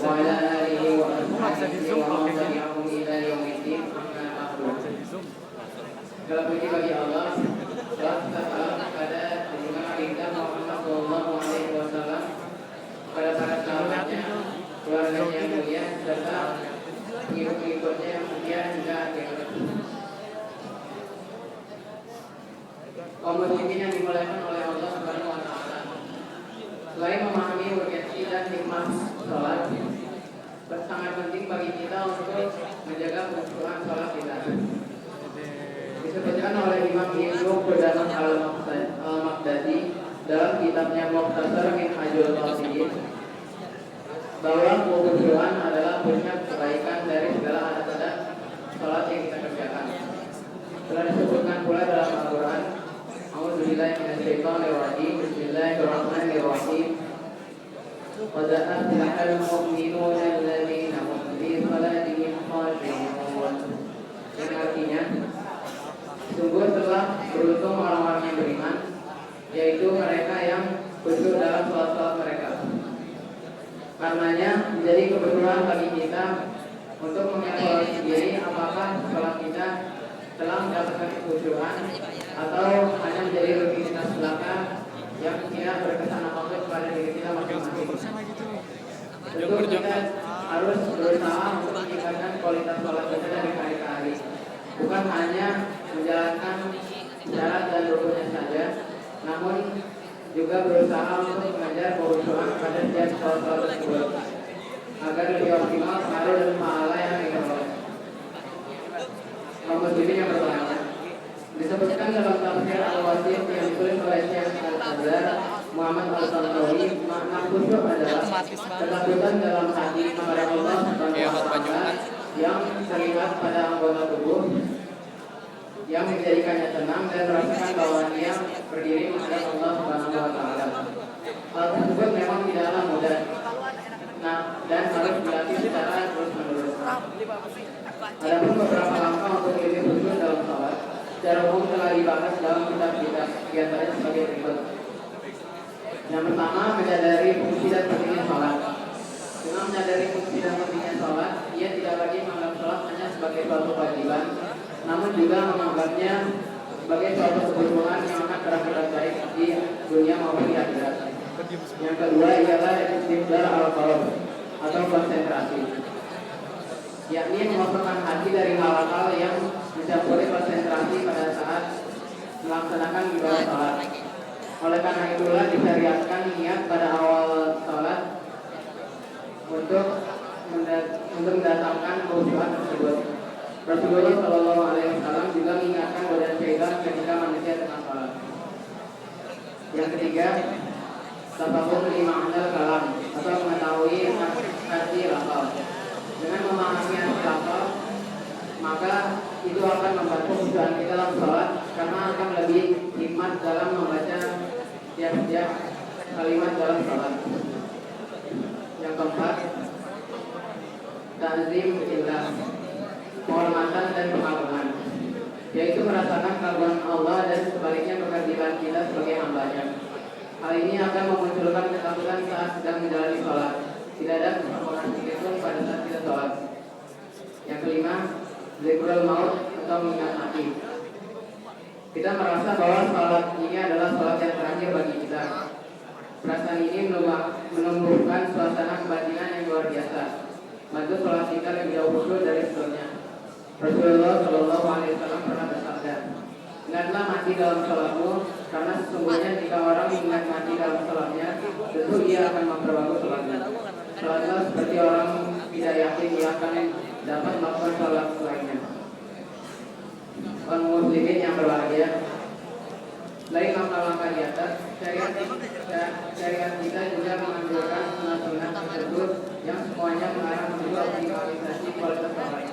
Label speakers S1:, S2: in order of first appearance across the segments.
S1: وعلى آله وأصحابه ومن تبعهم إلى يوم الدين. Segala puji bagi Allah, salam kepada junjungan kita Muhammad Sallallahu Alaihi Wasallam, pada para sahabatnya, keluarganya yang mulia, serta pengikut-pengikutnya yang setia hingga akhir. Kaum muslimin yang dimuliakan oleh Allah Subhanahu Wa Taala. Selain memahami urgensi dan hikmah sholat, sangat penting bagi kita untuk menjaga kekhusyuan sholat kita. Disebutkan oleh Imam Ibnu Qudamah al-Maqdisi dalam kitabnya Mukhtasar Minhajul Qasidin bahwa kekhusyuan adalah puncak kebaikan dari segala adat-adat sholat yang kita kerjakan. Telah disebutkan pula dalam Al-Quran, A'udzubillahi minasyaitonir rajim, Bismillahirrahmanirrahim. Qad aflahal mu'minuna alladzina hum fi shalatihim khashi'un. Yang artinya, sungguh telah beruntung orang-orang yang beriman, yaitu mereka yang khusyuk dalam sholat-sholat mereka. Karenanya menjadi kebutuhan bagi kita untuk mengevaluasi diri apakah sholat kita telah mendapatkan kekhusyuan atau hanya menjadi rutinitas belaka yang tidak berkesan apapun pada diri kita masing-masing. Tentu kita harus berusaha untuk meningkatkan kualitas sholat kita dari hari ke hari, bukan hanya menjalankan syarat dan rukunnya saja, namun juga berusaha untuk mengajar kekhusyuan pada setiap sholat tersebut agar lebih optimal pahala dan pahala yang diperoleh. Kaum muslimin yang berbahagia, disebutkan dalam tafsir Al-Wasit yang ditulis oleh Syekh Al-Azhar Muhammad Al-Tantawi, makna khusyuk adalah ketakutan dalam hati menghadap Allah Subhanahu wa Ta'ala yang terlihat pada anggota tubuh yang menjadikannya tenang dan merasakan bahwa dia berdiri menghadap Allah Subhanahu wa Ta'ala. Hal tersebut memang tidaklah mudah, dan harus dilatih secara terus-menerus. Adapun beberapa langkah untuk lebih khusyuk dalam sholat secara umum telah dibahas dalam kitab-kitab, diantaranya sebagai berikut. Yang pertama, menyadari fungsi dan pentingnya sholat. Dengan menyadari fungsi dan pentingnya sholat, ia tidak lagi menganggap sholat hanya sebagai suatu kewajiban, namun juga menganggapnya sebagai suatu kebutuhan yang akan berakibat baik di dunia maupun di akhirat. Yang kedua ialah istiqlal al-qalb atau konsentrasi, yakni mengosongkan hati dari hal-hal yang tidak boleh konsentrasi pada saat melaksanakan ibadah sholat. Oleh karena itulah disyariatkan niat pada awal sholat untuk mendatangkan kekhusyuan tersebut. Rasulullah Shallallahu Alaihi Wasallam juga mengingatkan godaan syaitan ketika manusia tengah sholat. Yang ketiga, tafakur lima'anal kalam atau mengetahui arti lafal. Dengan memahami arti lafal, maka itu akan membantu kekhusyuan kita dalam sholat, karena akan lebih hikmat dalam membaca tiap-tiap kalimat dalam sholat. Yang keempat, ta'zim billah, penghormatan dan pengagungan, yaitu merasakan keagungan Allah dan sebaliknya keadilan kita sebagai hambanya. Hal ini akan memunculkan ketakutan saat sedang menjalani sholat. Tidak ada kesombongan sedikit pun pada saat kita sholat. Yang kelima, zikrul maut atau mengingat mati. Kita merasa bahwa sholat ini adalah sholat yang terakhir bagi kita. Perasaan ini menumbuhkan suasana kebatinan yang luar biasa, bantu sholat kita lebih jauh khusyuk dari sebelumnya. Rasulullah Shallallahu Alaihi Wasallam pernah bersabda, ingatlah mati dalam sholatmu, karena sesungguhnya jika orang ingat mati dalam sholatnya, tentu ia akan memperbagus sholatnya. Sholatlah seperti orang tidak yakin ia akan dapat melakukan sholat lainnya. Kaum muslimin yang berbahagia, selain langkah-langkah di atas, syariat kita juga menganjurkan sunnah-sunnah tersebut yang semuanya mengarah menuju optimalisasi kualitas sholat.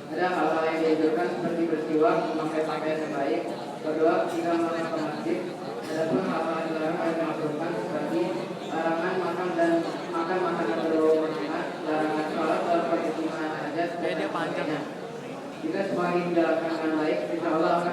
S1: Ada hal-hal yang dianjurkan seperti bersiwak, memakai pakaian yang baik, berdoa ketika masuk ke masjid. Adapun hal-hal yang dilarang oleh dimakruhkan seperti larangan makan makanan berlebihan, larangan sholat dalam kondisi hajat dan sebagainya. Jika semua ini dijalankan dengan baik, insya Allah akan